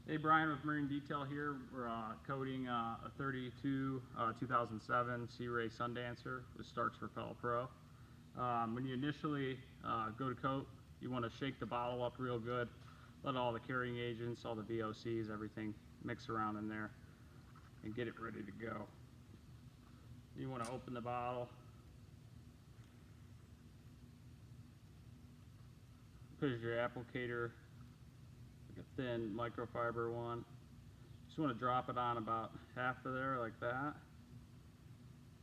Hey, Brian with Marine Detail here. We're coating a 32 2007 Sea Ray Sundancer with Starke Repel Pro. When you initially go to coat, you want to shake the bottle up real good, let all the carrying agents, all the VOCs, everything mix around in there, and get it ready to go. You want to open the bottle, put your applicator, like a thin microfiber one. Just want to drop it on about half of there, like that.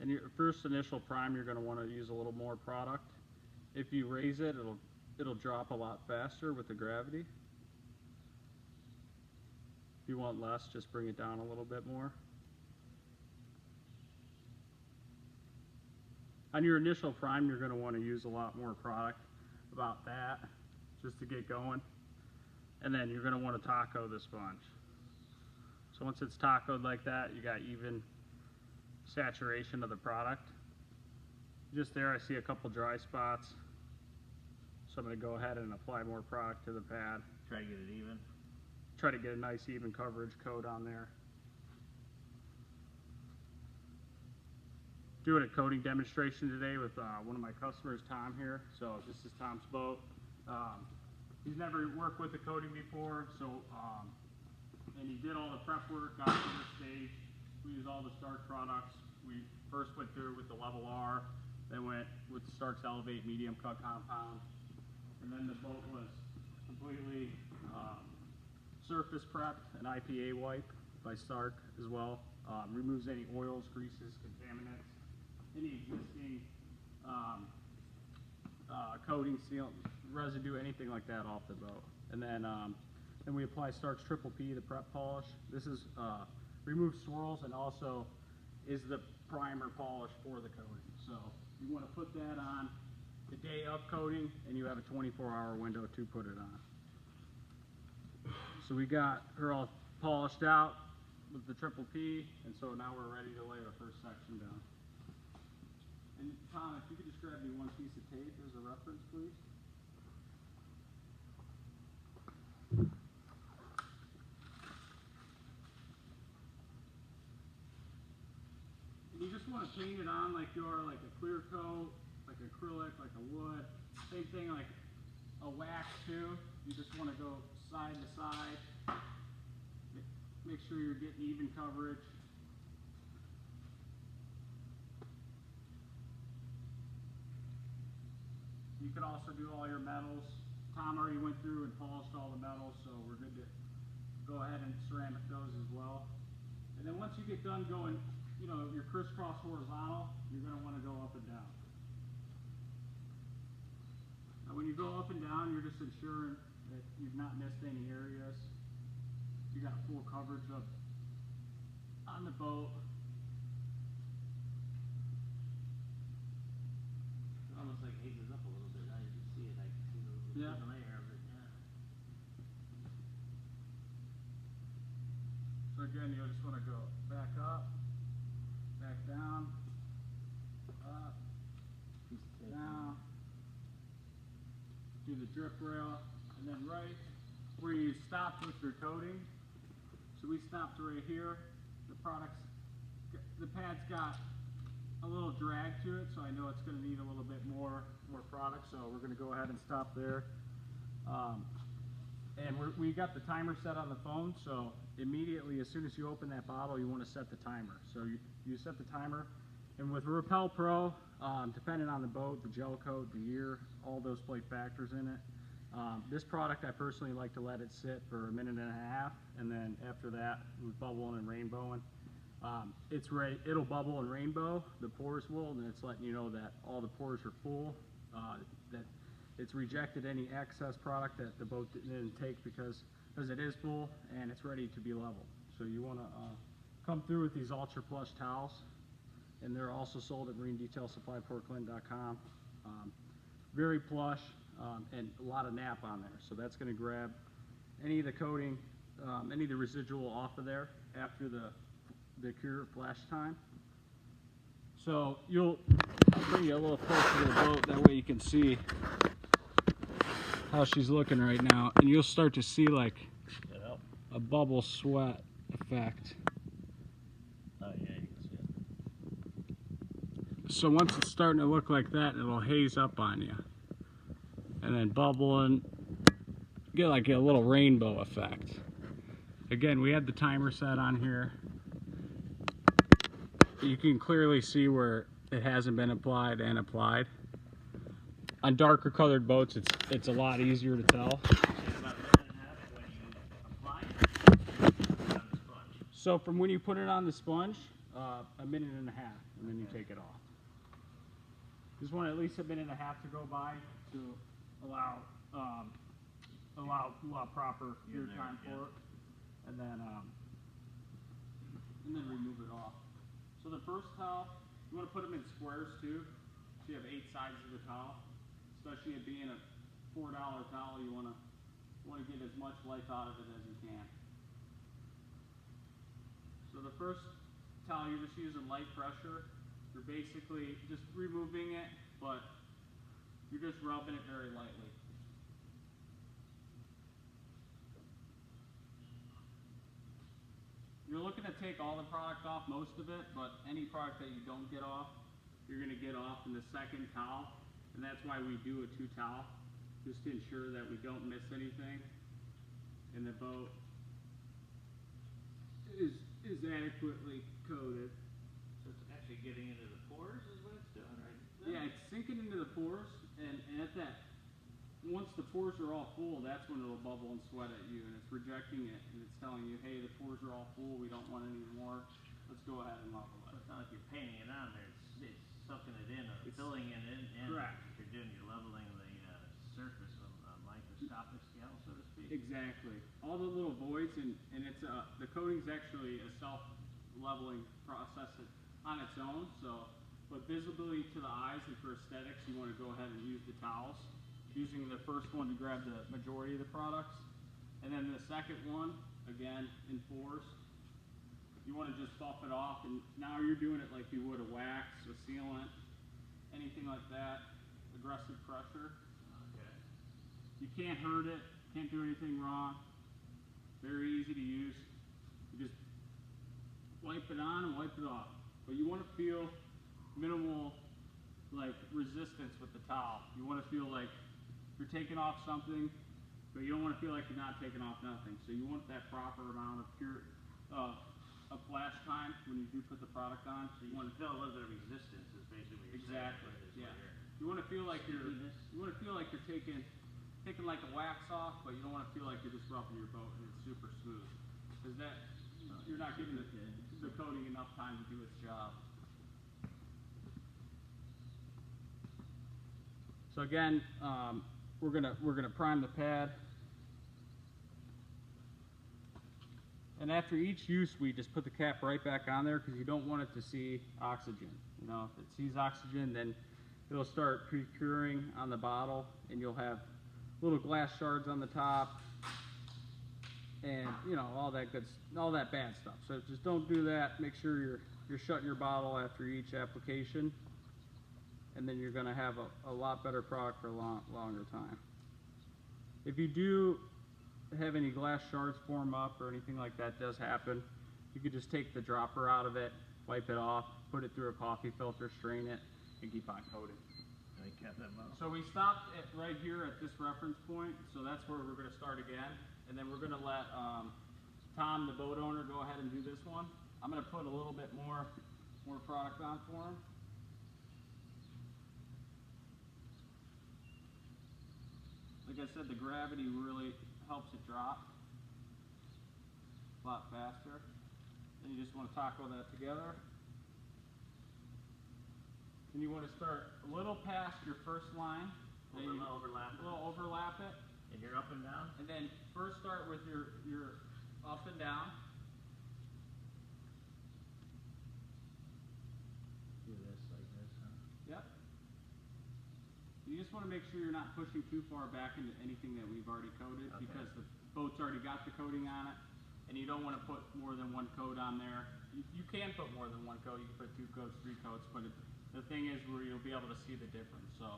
And your first initial prime, you're going to want to use a little more product. If you raise it, it'll drop a lot faster with the gravity. If you want less, just bring it down a little bit more. On your initial prime, you're going to want to use a lot more product, about that, just to get going. And then you're going to want to taco the sponge. So once it's tacoed like that, you got even saturation of the product. Just there, I see a couple dry spots. So I'm going to go ahead and apply more product to the pad. Try to get it even. Try to get a nice even coverage coat on there. Doing a coating demonstration today with one of my customers, Tom here. So this is Tom's boat. He's never worked with the coating before, so and he did all the prep work, got to this stage. We use all the Starke products. We first went through with the level R, then went with the Starke's Elevate medium cut compound, and then the boat was completely surface prepped, an IPA wipe by Starke as well. Removes any oils, greases, contaminants, any existing coating, seal, residue, anything like that off the boat. And then we apply Starke's Triple P, the prep polish. This is removes swirls and also is the primer polish for the coating. So you want to put that on the day of coating, and you have a 24-hour window to put it on. So we got her all polished out with the Triple P, and so now we're ready to lay our first section down. And Tom, if you could just grab me one piece of tape as a reference, please. And you just want to paint it on like you are like a clear coat, like acrylic, like a wood. Same thing like a wax too. You just want to go side to side. Make sure you're getting even coverage. You could also do all your metals. Tom already went through and polished all the metals, so we're good to go ahead and ceramic those as well. And then once you get done going, you know, your crisscross horizontal, you're going to want to go up and down. Now when you go up and down, you're just ensuring that you've not missed any areas. You got full coverage of on the boat. It almost like hazes up a little bit. Now you can see it. I can see the layer of it. Yeah. So again, you just want to go back up, back down, up, down. Do the drip rail, and then right where you stopped with your coating. So we stopped right here. The pad's got a little drag to it, so I know it's going to need a little bit more product. So we're going to go ahead and stop there. And we got the timer set on the phone, so immediately as soon as you open that bottle, you want to set the timer. So you set the timer, and with Repel Pro, depending on the boat, the gel coat, the year, all those play factors in it. This product, I personally like to let it sit for a minute and a half, and then after that, with bubbling and rainbowing, it's ready. It'll bubble and rainbow, the pores will, and it's letting you know that all the pores are full, that it's rejected any excess product that the boat didn't take because it is full and it's ready to be leveled. So you want to come through with these ultra plush towels, and they're also sold at marinedetailsupplyportland.com. Very plush and a lot of nap on there, so that's going to grab any of the coating, any of the residual off of there after the cure flash time. So I'll bring you a little closer to the boat, that way you can see how she's looking right now, and you'll start to see like a bubble sweat effect. Oh yeah, you can see it. So once it's starting to look like that, it'll haze up on you. And then bubble and get like a little rainbow effect. Again, we had the timer set on here. You can clearly see where it hasn't been applied and applied. On darker colored boats, it's a lot easier to tell. So from when you put it on the sponge, a minute and a half, and then you take it off. Just want at least a minute and a half to go by to allow proper cure time for it, and then remove it off. So the first towel, you want to put them in squares too. So you have 8 sides of the towel. Especially it being a $4 towel, you want to get as much life out of it as you can. So the first towel, you're just using light pressure. You're basically just removing it, but you're just rubbing it very lightly. You're looking to take all the product off, most of it, but any product that you don't get off, you're going to get off in the second towel, and that's why we do a 2 towel, just to ensure that we don't miss anything, and the boat is adequately coated. So it's actually getting into the pores is what it's doing, right? Yeah, it's sinking into the pores, and at that, once the pores are all full, that's when it'll bubble and sweat at you, and it's rejecting it, and it's telling you, hey, the pores are all full, we don't want any more, let's go ahead and level it. So it's not like you're painting it on there, it's sucking it in, or filling it in. Correct. You're leveling the surface of microscopic scale, so to speak. Exactly. All the little voids, and it's the coating's actually a self-leveling process on its own, so, but visibility to the eyes and for aesthetics, you want to go ahead and use the towels. Using the first one to grab the majority of the products, and then the second one, again, in 4s, you want to just buff it off, and now you're doing it like you would a wax, a sealant, anything like that, aggressive pressure. Okay. You can't hurt it, can't do anything wrong, very easy to use. You just wipe it on and wipe it off, but you want to feel minimal like resistance with the towel. You want to feel like you're taking off something, but you don't want to feel like you're not taking off nothing. So you want that proper amount of of flash time when you do put the product on. So you want to feel a little bit of resistance is basically what you're exactly saying. Yeah. You want to feel like you're taking like a wax off, but you don't want to feel like you're just rubbing your boat and it's super smooth, because that you're not giving the coating enough time to do its job. So again, we're gonna prime the pad, and after each use, we just put the cap right back on there because you don't want it to see oxygen. You know, if it sees oxygen, then it'll start procuring on the bottle, and you'll have little glass shards on the top, and you know all that bad stuff. So just don't do that. Make sure you're shutting your bottle after each application. And then you're going to have a lot better product for a longer time. If you do have any glass shards form up or anything like that does happen, you could just take the dropper out of it, wipe it off, put it through a coffee filter, strain it, and keep on coating. I kept that bottle. So we stopped at right here at this reference point, so that's where we're going to start again, and then we're going to let Tom, the boat owner, go ahead and do this one. I'm going to put a little bit more product on for him. Like I said, the gravity really helps it drop a lot faster. Then you just want to tackle that together. And you want to start a little past your first line. A little overlap it. And you're up and down? And then first start with your up and down. Do this like this, huh? Yep. You just want to make sure you're not pushing too far back into anything that we've already coated, okay, because the boat's already got the coating on it, and you don't want to put more than 1 coat on there. You can put more than 1 coat. You can put 2 coats, 3 coats, but the thing is where you'll be able to see the difference. So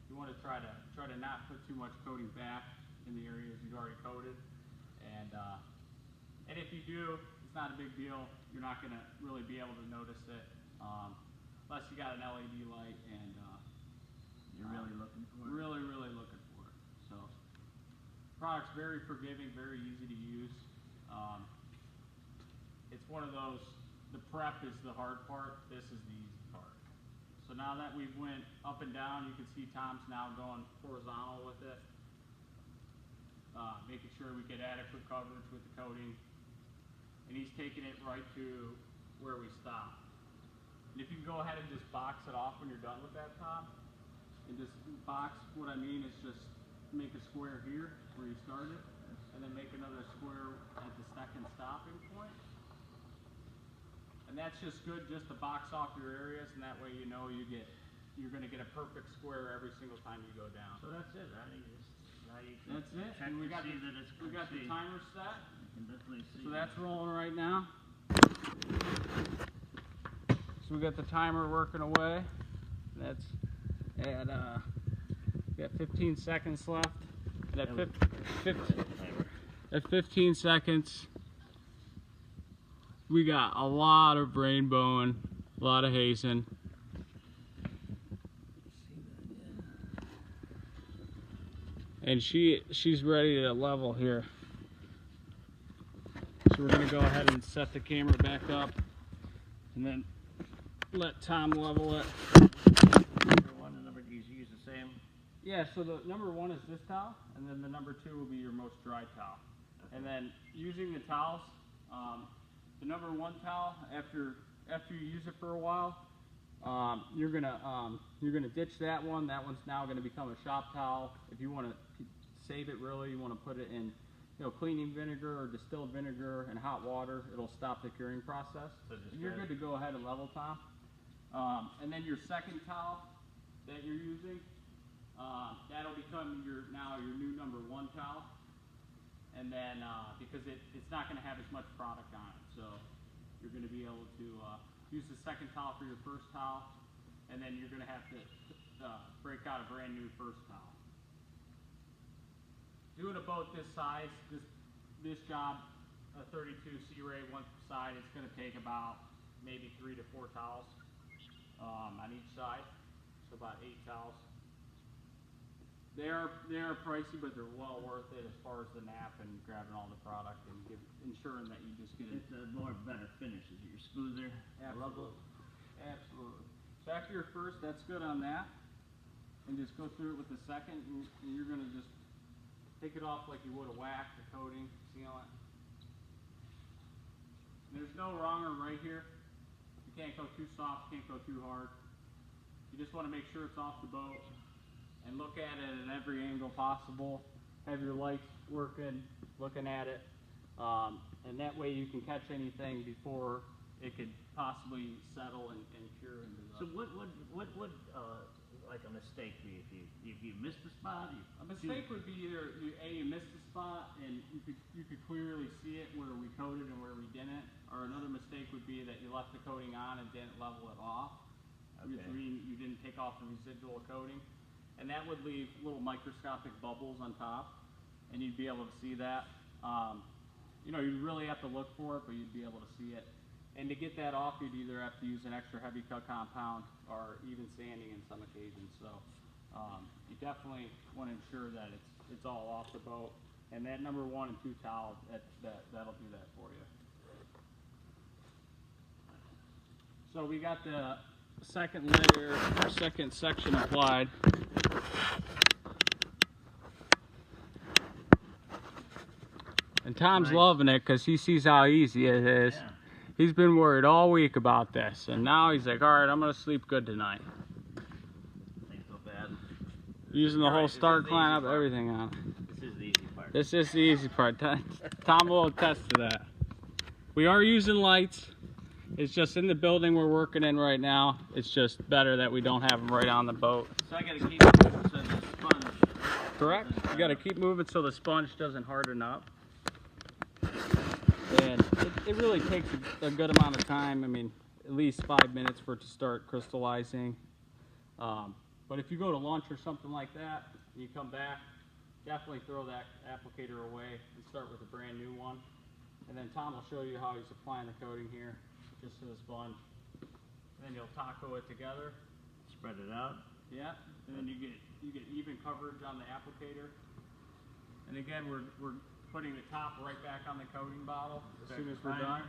you want to try to not put too much coating back in the areas you've already coated, and And if you do, it's not a big deal. You're not going to really be able to notice it unless you got an LED light and You're really looking for it? really looking for it. So, product's very forgiving, very easy to use. It's one of those, the prep is the hard part, this is the easy part. So now that we've went up and down, you can see Tom's now going horizontal with it. Making sure we get adequate coverage with the coating. And he's taking it right to where we stop. And if you can go ahead and just box it off when you're done with that, Tom, and just box, what I mean is just make a square here where you started, and then make another square at the second stopping point. And that's just good just to box off your areas, and that way you know you're going to get a perfect square every single time you go down. So that's it, right? That's it. Check And we to got see the, that it's we got the complete. timer set. I can definitely see So that. that's rolling right now. So we got the timer working away. That's at we got 15 seconds left. And at, at 15 seconds, we got a lot of rainbowing, a lot of hazing. And she's ready to level here. So we're gonna go ahead and set the camera back up and then let Tom level it. Number one and number two, you use the same? Yeah, so the number one is this towel, and then the number two will be your most dry towel. Okay. And then using the towels, the number one towel, after you use it for a while, you're gonna ditch that one. That one's now gonna become a shop towel. If you want to save it, really, you want to put it in, cleaning vinegar or distilled vinegar and hot water. It'll stop the curing process. So just You're good to go ahead and level, Tom. And then your second towel that you're using, that'll become your new number one towel. And then because it's not going to have as much product on it, so you're going to be able to use the second towel for your first towel, and then you're going to have to break out a brand new first towel. Doing a boat this size, this job, a 32 Sea Ray one side, it's going to take about maybe 3 to 4 towels on each side, so about 8 towels. They are pricey, but they're well worth it as far as the nap and grabbing all the product and ensuring that you just get it. It's a better finish. Is it your smoother? Absolutely. Absolutely. So after your first, that's good on that. And just go through it with the second, and you're going to just take it off like you would a wax, a coating, seal it. And there's no wrong or right here. You can't go too soft, can't go too hard. You just want to make sure it's off the boat and look at it at every angle possible. Have your lights working, looking at it. And that way you can catch anything before it could possibly settle and cure into the... So what would like a mistake be if you missed the spot? A mistake would be either you missed the spot and you could clearly see it where we coated and where we didn't, or another mistake would be that you left the coating on and didn't level it off, which means you didn't take off the residual coating, and that would leave little microscopic bubbles on top, and you'd be able to see that. You'd really have to look for it, but you'd be able to see it. And to get that off, you'd either have to use an extra heavy cut compound or even sanding in some occasions. So you definitely want to ensure that it's all off the boat. And that number 1 and 2 towel, that'll do that for you. So we got the second layer, second section applied. And Tom's loving it because he sees how easy it is. Yeah. He's been worried all week about this, and now he's like, all right, I'm going to sleep good tonight. Ain't so bad. Using the whole This is Starke the easy lineup, part. everything on it. This is the easy part. This is the easy part. Tom will attest to that. We are using lights. It's just in the building we're working in right now. It's just better that we don't have them right on the boat. So I got to keep moving so the sponge. Correct. You got to keep moving so the sponge doesn't harden up. And it really takes a good amount of time. I mean, at least 5 minutes for it to start crystallizing. But if you go to lunch or something like that, and you come back, definitely throw that applicator away and start with a brand new one. And then Tom will show you how he's applying the coating here, just to the sponge. And then you'll taco it together. Spread it out. Yeah, and then you get even coverage on the applicator. And again, we're putting the top right back on the coating bottle as soon as we're done.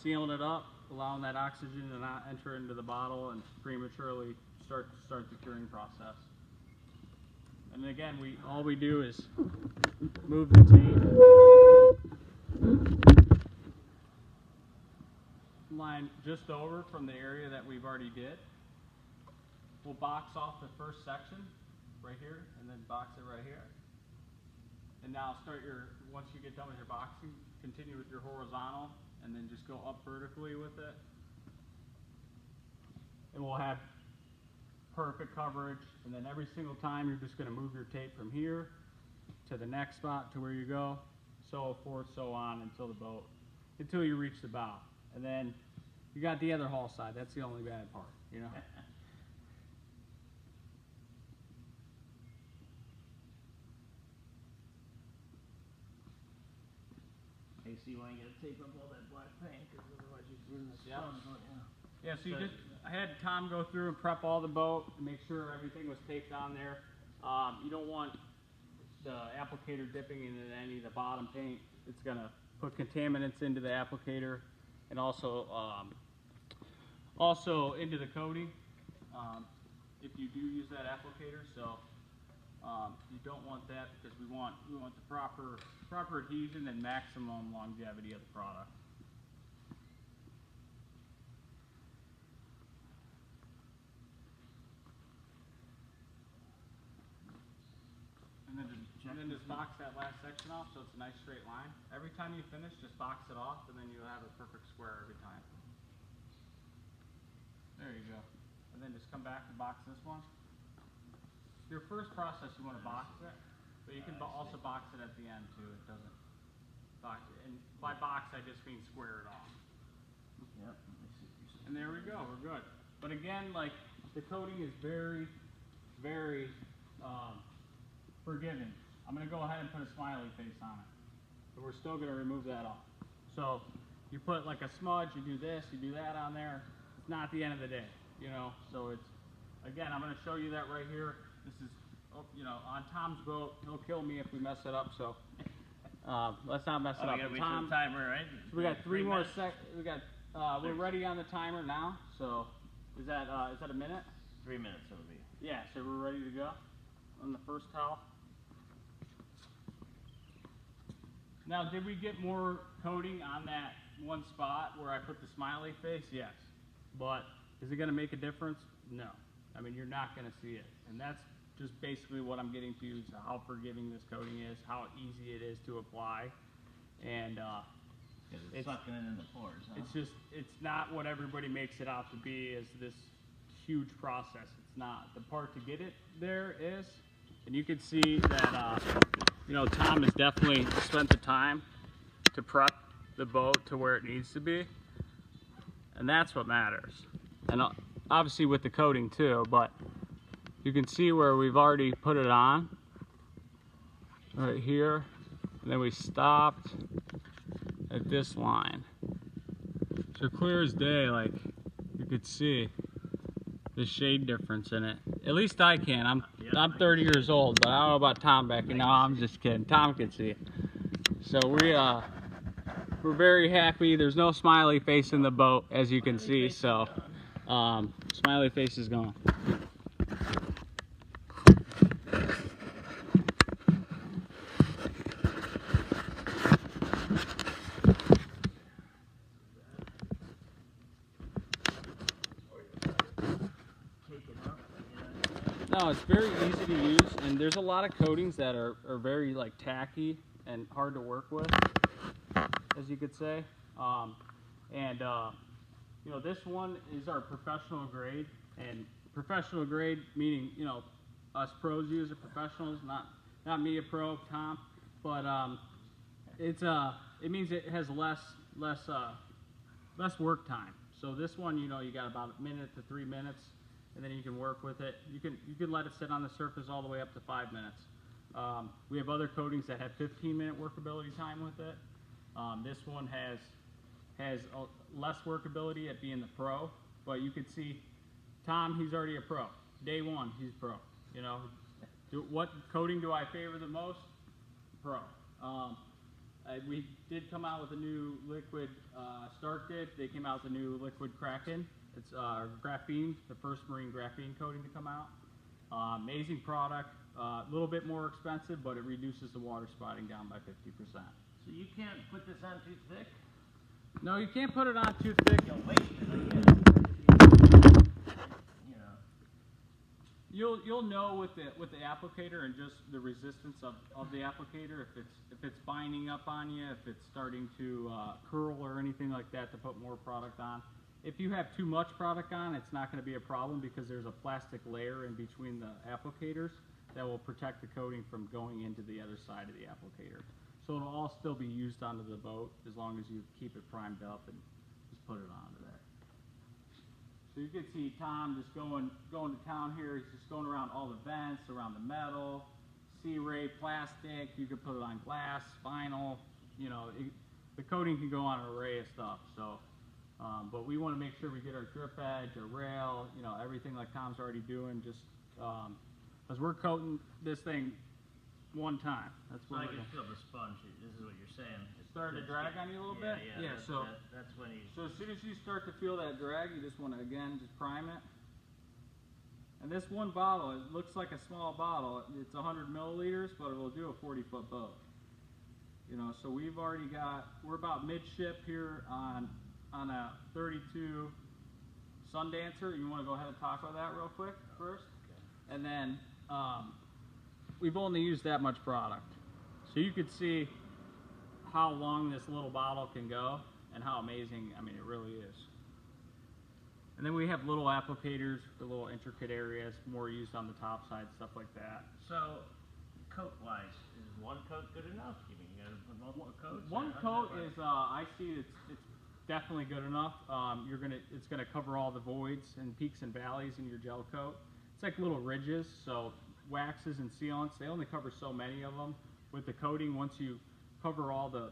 Sealing it up, allowing that oxygen to not enter into the bottle and prematurely start the curing process. And again, all we do is move the tape line just over from the area that we've already did. We'll box off the first section right here, and then box it right here. And now once you get done with your boxing, continue with your horizontal, and then just go up vertically with it. And we'll have perfect coverage, and then every single time you're just going to move your tape from here to the next spot to where you go, so forth, so on until you reach the bow. And then you got the other hull side. That's the only bad part, you know. Hey, so you want to get tape up all that black paint, because otherwise you ruin the Yep. sun. Yeah, so I had Tom go through and prep all the boat and make sure everything was taped on there. You don't want the applicator dipping into any of the bottom paint. It's going to put contaminants into the applicator and also into the coating if you do use that applicator. So you don't want that, because we want the proper adhesion and maximum longevity of the product. And then just box that last section off so it's a nice straight line. Every time you finish, just box it off, and then you'll have a perfect square every time. There you go. And then just come back and box this one. Your first process, you want to box it, but you can also box it at the end too. It doesn't box it. And by box, I just mean square it off. Yep. And there we go. We're good. But again, like, the coating is very, very forgiving. I'm going to go ahead and put a smiley face on it. But we're still going to remove that off. So you put like a smudge, you do this, you do that on there. It's not the end of the day, you know. So it's, again, I'm going to show you that right here. This is, you know, on Tom's boat. He'll kill me if we mess it up. So let's not mess it up. We gotta wait Tom, for the timer, right? so we got 3 more minutes? seconds. We got. We're ready on the timer now. So is that a minute? 3 minutes it'll be. Yeah. So we're ready to go on the first towel. Now, did we get more coating on that one spot where I put the smiley face? Yes. But is it going to make a difference? No. I mean, you're not going to see it. And that's just basically what I'm getting to, is how forgiving this coating is, how easy it is to apply. And It's sucking it in the pores, huh? it's not what everybody makes it out to be, is this huge process. It's not. The part to get it there is, and you can see that, you know, Tom has definitely spent the time to prep the boat to where it needs to be, and that's what matters. And obviously with the coating too, but you can see where we've already put it on right here, and then we stopped at this line. So clear as day, like, you could see the shade difference in it. At least I can. I'm 30 years old, but I don't know about Tom back here. No, I'm just kidding. Tom can see it. So we're very happy. There's no smiley face in the boat, as you can see. So smiley face is gone. No, it's very easy to use, and there's a lot of coatings that are very like tacky and hard to work with, as you could say. You know, this one is our professional grade, and professional grade meaning, you know, us pros use it, professionals, not me a pro, Tom, but it means it has less work time. So this one, you know, you got about 1 minute to 3 minutes, and then you can work with it. You can let it sit on the surface all the way up to 5 minutes. We have other coatings that have 15-minute workability time with it. This one has less workability at being the pro, but you can see Tom, he's already a pro. Day one, he's pro. You know, what coating do I favor the most? Pro. We did come out with a new liquid, Starke did. They came out with a new liquid Kraken. It's graphene, the first marine graphene coating to come out. Amazing product. A little bit more expensive, but it reduces the water spotting down by 50%. So you can't put this on too thick? No, you can't put it on too thick. You'll waste it, I guess. You know. You'll know with the applicator and just the resistance of the applicator if it's binding up on you, if it's starting to curl or anything like that to put more product on. If you have too much product on, it's not going to be a problem because there's a plastic layer in between the applicators that will protect the coating from going into the other side of the applicator. So it'll all still be used onto the boat as long as you keep it primed up and just put it onto there. So you can see Tom just going to town here. He's just going around all the vents, around the metal, C-ray, plastic. You can put it on glass, vinyl. You know, the coating can go on an array of stuff. So, but we want to make sure we get our drip edge, our rail, you know, everything like Tom's already doing. Just because we're coating this thing one time. That's So what I can feel the sponge. This is what you're saying. starting to drag on you a little bit. Yeah, So that's when you. So as soon as you start to feel that drag, you just want to again just prime it. And this one bottle, it looks like a small bottle. It's 100 milliliters, but it will do a 40-foot boat. You know, so we've already got, we're about midship here on a 32 Sundancer. You want to go ahead and talk about that real quick first? Okay. And then we've only used that much product. So you could see how long this little bottle can go and how amazing, I mean, it really is. And then we have little applicators for little intricate areas, more used on the top side, stuff like that. So, coat-wise, is one coat good enough? You mean you gotta put multiple coats? One coat is, I see it's definitely good enough. It's gonna cover all the voids and peaks and valleys in your gel coat. It's like little ridges, so waxes and sealants, they only cover so many of them. With the coating, once you cover all the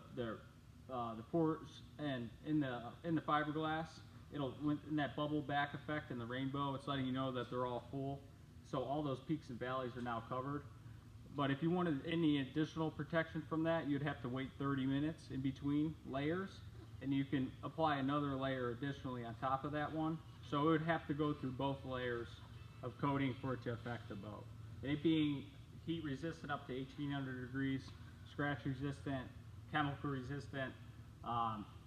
pores and in the fiberglass, it'll, in that bubble back effect and the rainbow, it's letting you know that they're all full. So all those peaks and valleys are now covered. But if you wanted any additional protection from that, you'd have to wait 30 minutes in between layers, and you can apply another layer additionally on top of that one. So it would have to go through both layers of coating for it to affect the boat. It being heat resistant up to 1800 degrees, scratch resistant, chemical resistant,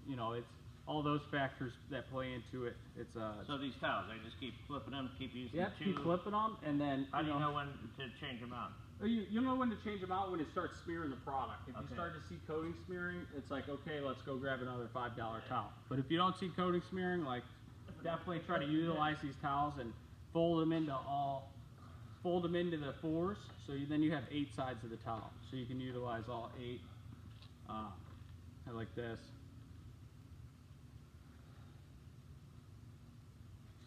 you know, it's all those factors that play into it. It's So these towels, I just keep flipping them, keep using yeah, two. keep flipping them, and then How do you know when to change them out? you know when to change them out when it starts smearing the product. If you Okay. start to see coating smearing, it's like, okay, let's go grab another $5 towel. But if you don't see coating smearing, like definitely try to utilize these towels and fold them into the fours. So then you have 8 sides of the towel, so you can utilize all 8. Like this.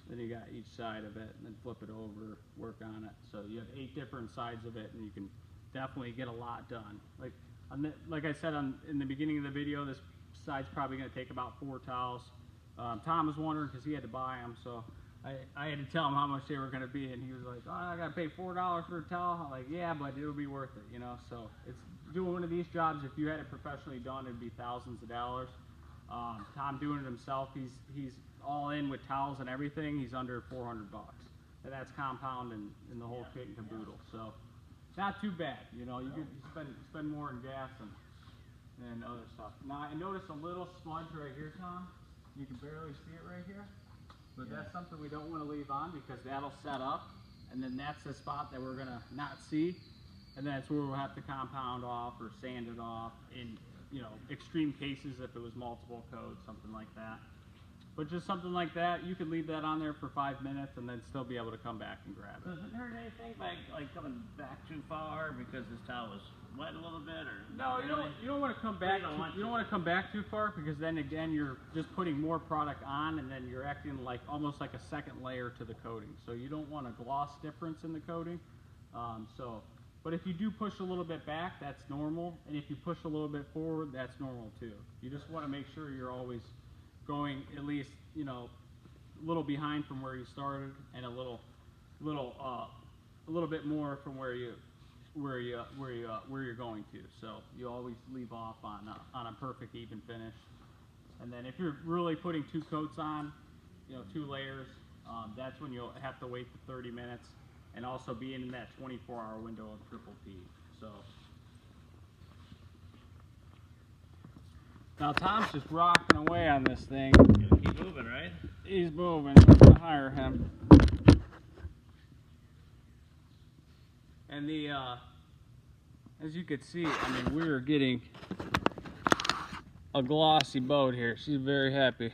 Then you got each side of it, and then flip it over, work on it. So you have 8 different sides of it, and you can definitely get a lot done. Like I said in the beginning of the video, this side's probably going to take about 4 towels. Tom was wondering because he had to buy them, so I had to tell him how much they were going to be, and he was like, "Oh, I got to pay $4 for a towel." I'm like, "Yeah, but it'll be worth it, you know." So it's doing one of these jobs. If you had it professionally done, it'd be thousands of dollars. Tom doing it himself, he's all in with towels and everything. He's under $400, and that's compound and the whole kit and caboodle. So not too bad, you know. You could spend more in gas and other stuff. Now I noticed a little smudge right here, Tom. You can barely see it right here. But that's something we don't want to leave on because that'll set up, and then that's the spot that we're going to not see, and that's where we'll have to compound off or sand it off in, you know, extreme cases if it was multiple coats, something like that. But just something like that, you could leave that on there for 5 minutes and then still be able to come back and grab it. Does it hurt anything by like coming back too far because this towel was wet a little bit, or no? You don't want to come back. You don't want to come back too far because then again you're just putting more product on, and then you're acting like almost like a second layer to the coating. So you don't want a gloss difference in the coating. But if you do push a little bit back, that's normal, and if you push a little bit forward, that's normal too. You just want to make sure you're always going at least, you know, a little behind from where you started, and a little bit more from where you're going to. So you always leave off on a perfect even finish. And then if you're really putting 2 coats on, you know, 2 layers, that's when you'll have to wait for 30 minutes, and also be in that 24-hour window of triple P. So now Tom's just rocking away on this thing. Gotta keep moving, right? He's moving. I'm gonna hire him. And the as you can see, I mean, we're getting a glossy boat here. She's very happy.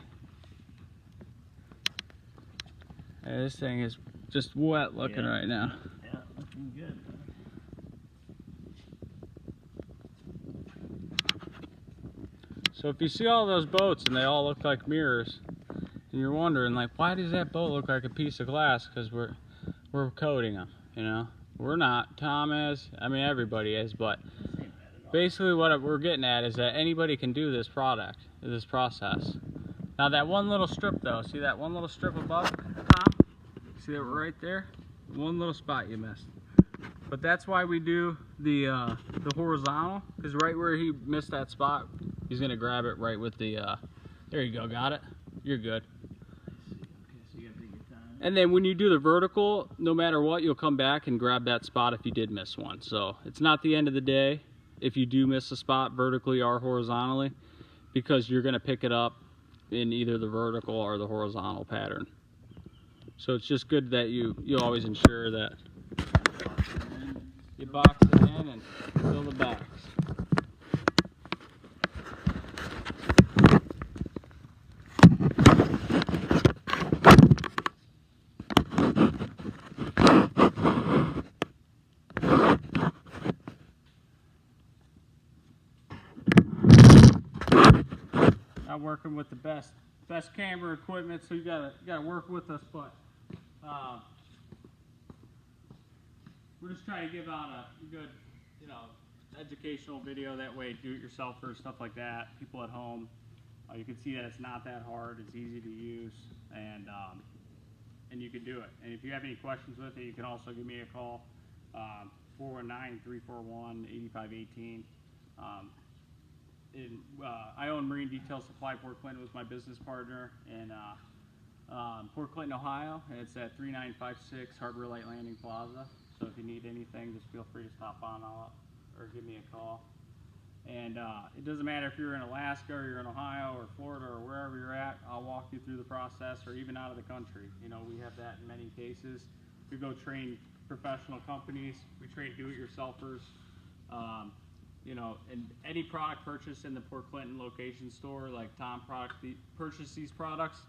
Yeah, this thing is just wet looking right now. Yeah, looking good. So if you see all those boats and they all look like mirrors, and you're wondering, like, why does that boat look like a piece of glass? Because we're coating them, you know. We're not. Tom is. I mean, everybody is. But basically, what we're getting at is that anybody can do this process. Now, that one little strip, though. See that one little strip above Tom? See that right there? One little spot you missed. But that's why we do the horizontal, because right where he missed that spot, he's gonna grab it right with the. There you go. Got it. You're good. And then when you do the vertical, no matter what, you'll come back and grab that spot if you did miss one. So it's not the end of the day if you do miss a spot vertically or horizontally, because you're going to pick it up in either the vertical or the horizontal pattern. So it's just good that you always ensure that you box it in and fill the box. Not working with the best camera equipment, so you gotta work with us. But we're just trying to give out a good, you know, educational video. That way, do-it-yourselfers, stuff like that, people at home, you can see that it's not that hard. It's easy to use, and you can do it. And if you have any questions with it, you can also give me a call, 419-341-8518. I own Marine Detail Supply Port Clinton with my business partner in Port Clinton, Ohio, and it's at 3956 Harbor Light Landing Plaza. So if you need anything, just feel free to stop on or give me a call. And it doesn't matter if you're in Alaska or you're in Ohio or Florida or wherever you're at, I'll walk you through the process, or even out of the country. You know, we have that in many cases. We go train professional companies, we train do-it-yourselfers. You know, and any product purchased in the Port Clinton location store, like Tom purchased these products,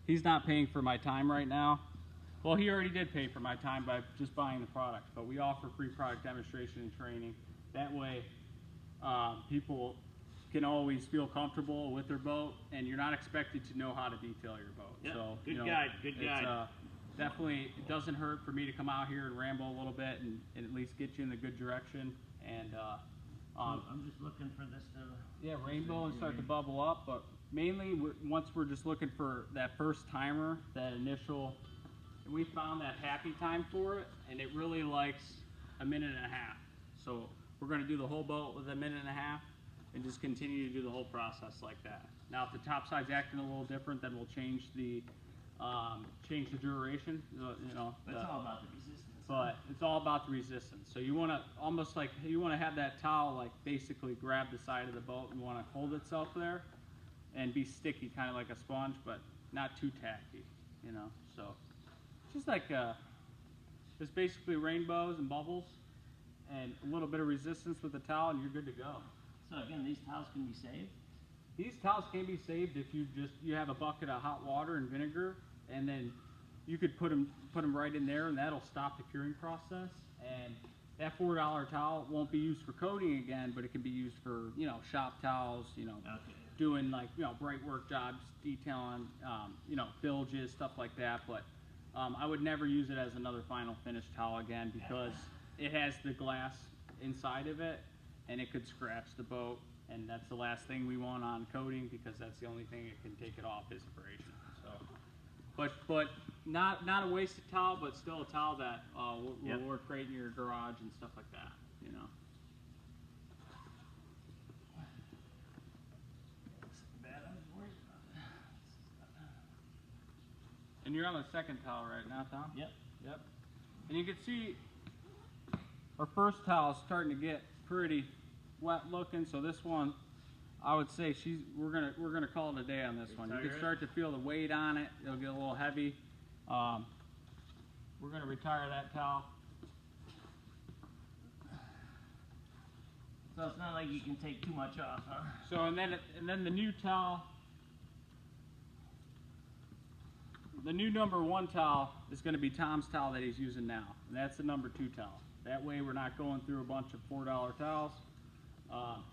he's not paying for my time right now. Well, he already did pay for my time by just buying the product, but we offer free product demonstration and training. That way, people can always feel comfortable with their boat, and you're not expected to know how to detail your boat. Yep. So, Good you know, guide, good guide. Definitely, it doesn't hurt for me to come out here and ramble a little bit and at least get you in the good direction. And I'm just looking for this to... yeah, rainbow and start to bubble up, but mainly once we're just looking for that first timer, that initial, we found that happy time for it, and it really likes a minute and a half. So we're going to do the whole boat with a minute and a half and just continue to do the whole process like that. Now, if the top side's acting a little different, then we'll change the duration. You know, It's all about the resistance. but it's all about the resistance. So you want to almost like, you want to have that towel like basically grab the side of the boat and want to hold itself there and be sticky, kind of like a sponge, but not too tacky, you know. So just like just basically rainbows and bubbles and a little bit of resistance with the towel, and you're good to go. So again, these towels can be saved? These towels can be saved if you have a bucket of hot water and vinegar, and then you could put them right in there, and that'll stop the curing process. And that $4 towel won't be used for coating again, but it can be used for, you know, shop towels, you know, doing like, you know, bright work jobs, detailing, you know, bilges, stuff like that. But I would never use it as another final finish towel again, because it has the glass inside of it, and it could scratch the boat, and that's the last thing we want on coating, because that's the only thing that can take it off is abrasion. So, but not a wasted towel, but still a towel that will work great in your garage and stuff like that, you know. And you're on the second towel right now, Tom? Yep. Yep. And you can see our first towel is starting to get pretty wet looking. So this one, I would say we're gonna call it a day on this one. You can start to feel the weight on it. It'll get a little heavy. We're gonna retire that towel. So it's not like you can take too much off, huh? So and then the new towel. The new number 1 towel is going to be Tom's towel that he's using now, and that's the number 2 towel. That way we're not going through a bunch of $4 towels.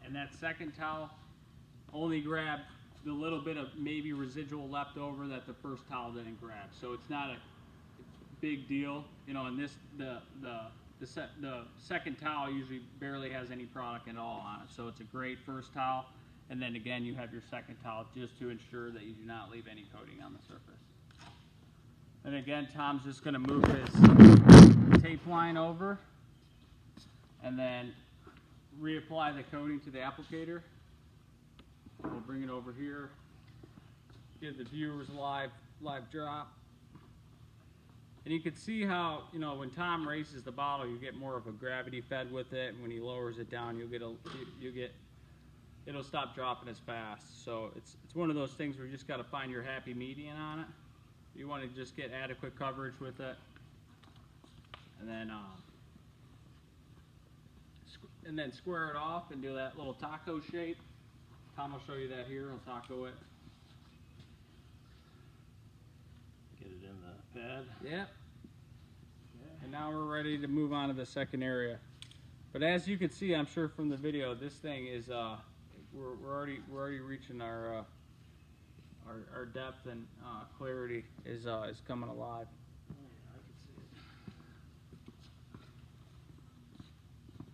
And that second towel only grabbed the little bit of maybe residual left over that the first towel didn't grab. So it's not a big deal, you know. And the second towel usually barely has any product at all on it. So it's a great first towel, and then again you have your second towel just to ensure that you do not leave any coating on the surface. And again, Tom's just going to move his tape line over and then reapply the coating to the applicator. We'll bring it over here, give the viewers live drop. And you can see how, you know, when Tom raises the bottle, you get more of a gravity fed with it, and when he lowers it down, it'll stop dropping as fast. So it's one of those things where you just got to find your happy median on it. You want to just get adequate coverage with it, and then square it off and do that little taco shape. Tom will show you that here. He'll taco it. Get it in the pad. Yep. And now we're ready to move on to the second area. But as you can see, I'm sure from the video, this thing is we're already reaching our depth and clarity is coming alive. Oh, yeah, I can see it.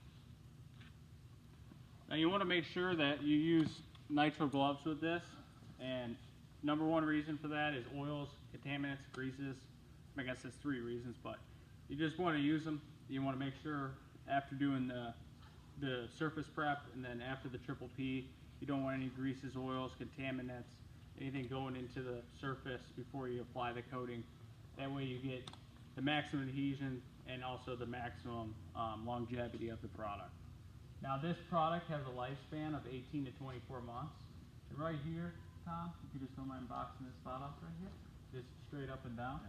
Now you want to make sure that you use nitro gloves with this, and number 1 reason for that is oils, contaminants, greases. I guess that's 3 reasons, but you just want to use them. You want to make sure after doing the surface prep and then after the triple P, you don't want any greases, oils, contaminants, anything going into the surface before you apply the coating. That way you get the maximum adhesion and also the maximum longevity of the product. Now this product has a lifespan of 18 to 24 months. And right here, Tom, if you just don't mind boxing this spot off right here, just straight up and down.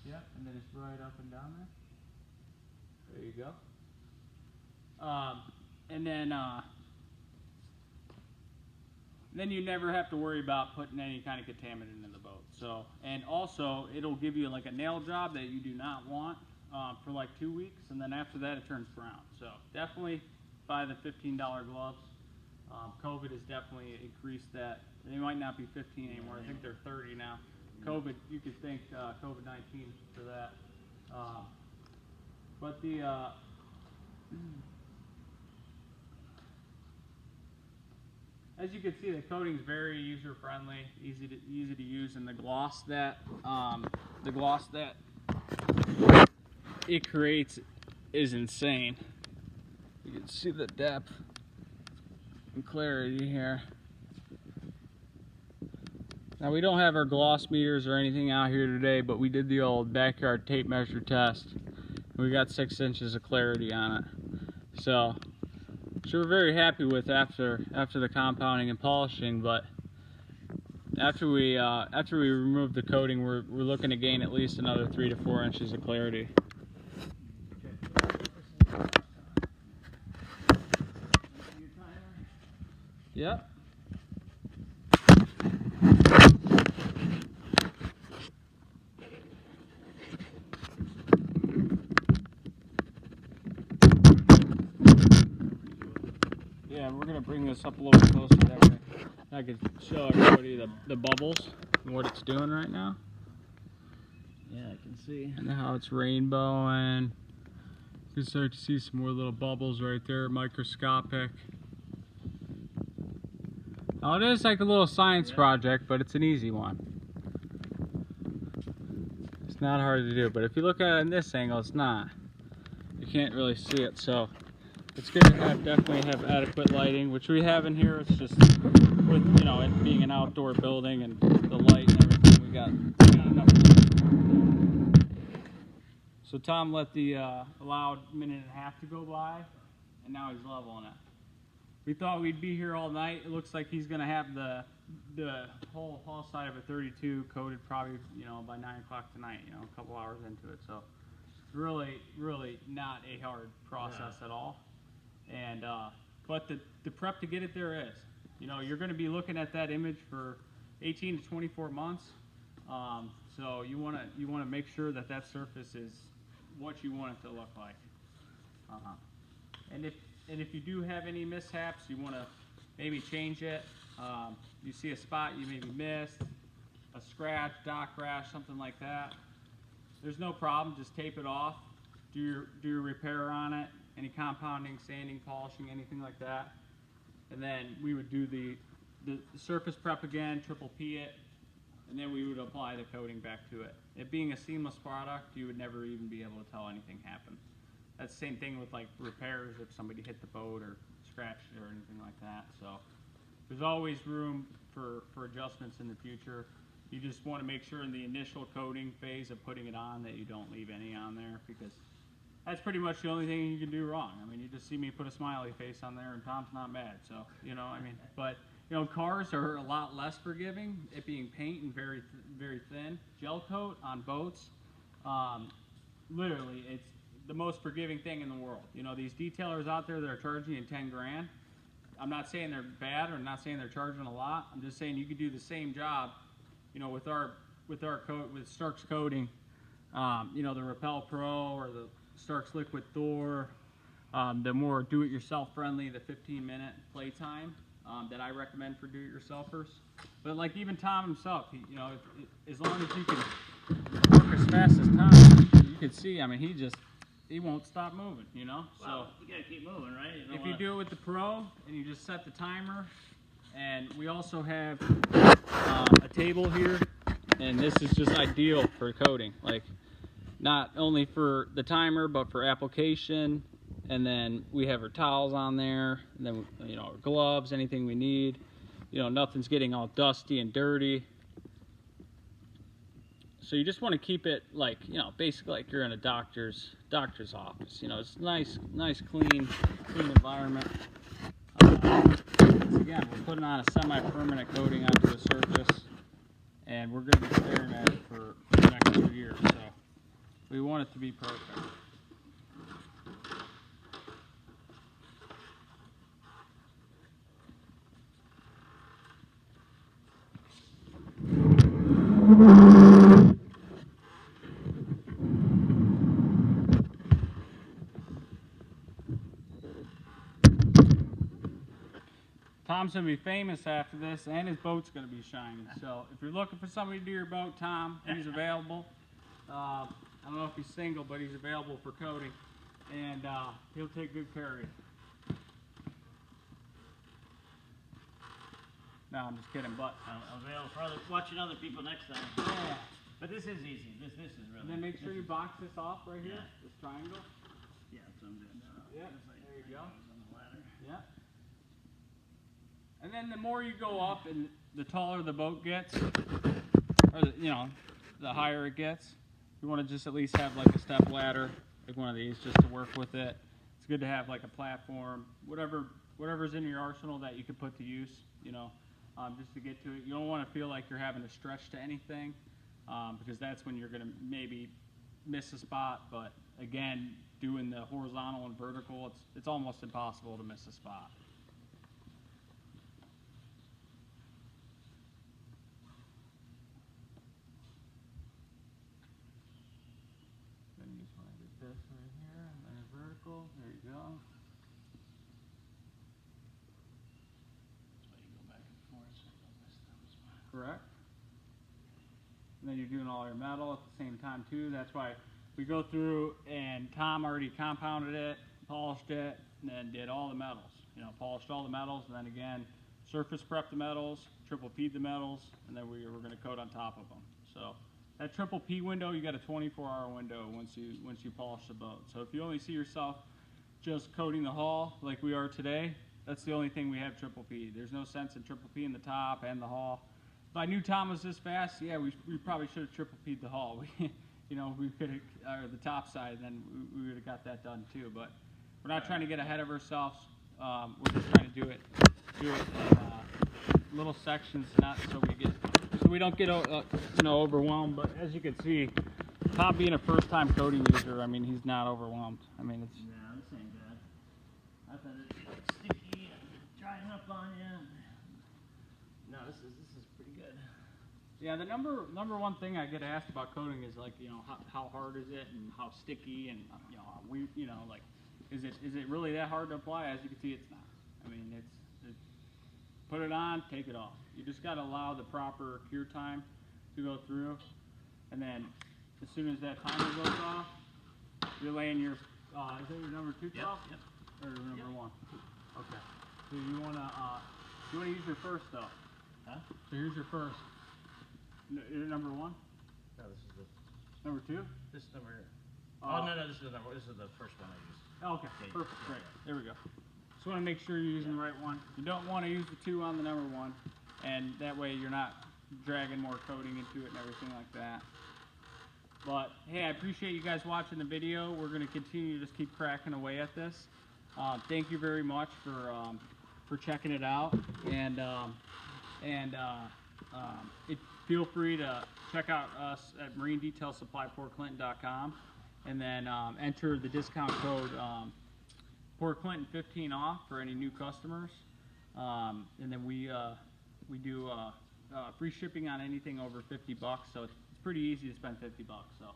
Yep, and then it's right up and down there. There you go. And then you never have to worry about putting any kind of contaminant in the boat. So, and also it'll give you like a nail job that you do not want for like 2 weeks, and then after that it turns brown. So definitely buy the $15 gloves. COVID has definitely increased that. They might not be 15 anymore. I think they're 30 now. COVID, you could thank COVID-19 for that. But the as you can see, the coating is very user-friendly, easy to use, and the gloss that it creates is insane. You can see the depth and clarity here. Now we don't have our gloss meters or anything out here today, but we did the old backyard tape measure test. We got 6 inches of clarity on it. So we're very happy with after the compounding and polishing, but after we remove the coating, we're looking to gain at least another 3 to 4 inches of clarity. Yep. Yeah, we're going to bring this up a little bit closer that way. I can show everybody the bubbles and what it's doing right now. Yeah, I can see. And how it's rainbowing. can start to see some more little bubbles right there, microscopic. Now it is like a little science project, but it's an easy one. It's not hard to do, but if you look at it in this angle, it's not. You can't really see it, so it's good to definitely have adequate lighting, which we have in here. It's just with, you know, it being an outdoor building and the light and everything, we got enough. So Tom let the allowed minute and a half to go by, and now he's leveling it. We thought we'd be here all night. It looks like he's gonna have the whole hull side of a 32 coated probably, you know, by 9 o'clock tonight, you know, a couple hours into it. So really not a hard process at all. And but the prep to get it there is, you know, you're going to be looking at that image for 18 to 24 months. So you want to make sure that that surface is what you want it to look like. And if you do have any mishaps, you want to maybe change it. You see a spot you maybe missed, a scratch, dock rash, something like that. There's no problem. Just tape it off. Do your repair on it. Any compounding, sanding, polishing, anything like that. And then we would do the surface prep again, triple P it, and then we would apply the coating back to it. It being a seamless product, you would never even be able to tell anything happened. That's the same thing with like repairs if somebody hit the boat or scratched it or anything like that. So there's always room for adjustments in the future. You just want to make sure in the initial coating phase of putting it on that you don't leave any on there, because that's pretty much the only thing you can do wrong. I mean, you just see me put a smiley face on there and Tom's not mad. So, you know, I mean, but, you know, cars are a lot less forgiving, it being paint and very thin. Gel coat on boats, literally, it's the most forgiving thing in the world. You know, these detailers out there that are charging you 10 grand, I'm not saying they're bad or I'm not saying they're charging a lot. I'm just saying you could do the same job, you know, with our coat, with Starke's coating, you know, the Repel Pro or the Starke's Liquid Thor, the more do-it-yourself friendly, the 15-minute playtime that I recommend for do-it-yourselfers. But like even Tom himself, you know, as long as you can work as fast as Tom, you can see, I mean, he won't stop moving, you know. Well, so you gotta keep moving, right? if you do it with the Pro and you just set the timer, and we also have a table here, and this is just ideal for coating, like not only for the timer but for application. And then we have our towels on there, and then, you know, our gloves, anything we need, you know, nothing's getting all dusty and dirty. So you just want to keep it like, you know, basically like you're in a doctor's office. You know, it's nice clean environment. Again, we're putting on a semi-permanent coating onto the surface, and we're going to be staring at it for the next 2 years. So we want it to be perfect. Tom's going to be famous after this, and his boat's going to be shining. So if you're looking for somebody to do your boat, Tom, he's available. I don't know if he's single, but he's available for coating, and he'll take good care of you. No, I'm just kidding, but I'm available for watching other people next time. yeah. But this is easy. This is really. And then make sure you box this off right here, this triangle. Yeah, that's what I'm doing now. Yeah, Like there you go. on the ladder. Yeah. And then the more you go up and the taller the boat gets, or the, you know, the higher it gets, you want to just at least have like a step ladder, like one of these, just to work with it. It's good to have like a platform, whatever's in your arsenal that you can put to use, you know, just to get to it. You don't want to feel like you're having to stretch to anything, because that's when you're going to maybe miss a spot. But again, doing the horizontal and vertical, it's almost impossible to miss a spot. Then you just want to get this right here, and then vertical. There you go. That's why you go back and forth so you don't miss them spots. Correct. And then you're doing all your metal at the same time too. That's why we go through, and Tom already compounded it, polished it, and then did all the metals. You know, polished all the metals, and then again, surface prep the metals, triple P'd the metals, and then we were going to coat on top of them. So that triple P window, you got a 24-hour window once you polish the boat. So if you only see yourself just coating the hull like we are today, that's the only thing we have triple P. There's no sense in triple P in the top and the hull. If I knew Tom was this fast, yeah, we probably should have triple P'd the hull. You know, we could have, or the top side, then we would have got that done too. But we're not trying to get ahead of ourselves. We're just trying to do it in little sections, not so we don't get you know, overwhelmed. But as you can see, Tom being a first-time coating user, I mean, he's not overwhelmed. I mean, it's No, this ain't bad. I thought it's sticky and drying up on you. No, this is pretty good. yeah. The number one thing I get asked about coating is like, you know, how hard is it and how sticky, and you know, like, is it really that hard to apply? As you can see, it's not. I mean, it's put it on, take it off. You just got to allow the proper cure time to go through, and then as soon as that timer goes off, you're laying your, is that your number 2 Yep, top? yep. Or number Yep. 1? Okay. So you wanna use your first though. Huh? So here's your first. Your number 1? No, this is the Number 2? this number. Oh no, this is the number. This is the first one I used. Oh, okay, Yeah, perfect, yeah, great. yeah. There we go. Just want to make sure you're using the right one. You don't want to use the 2 on the number 1, and that way you're not dragging more coating into it and everything like that. But hey, I appreciate you guys watching the video. We're going to continue to just keep cracking away at this. Thank you very much for checking it out, and feel free to check out us at marinedetailsupplyportclinton.com, and then enter the discount code Port Clinton 15 off for any new customers, and then we do free shipping on anything over $50, so it's pretty easy to spend $50. So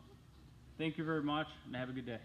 thank you very much, and have a good day.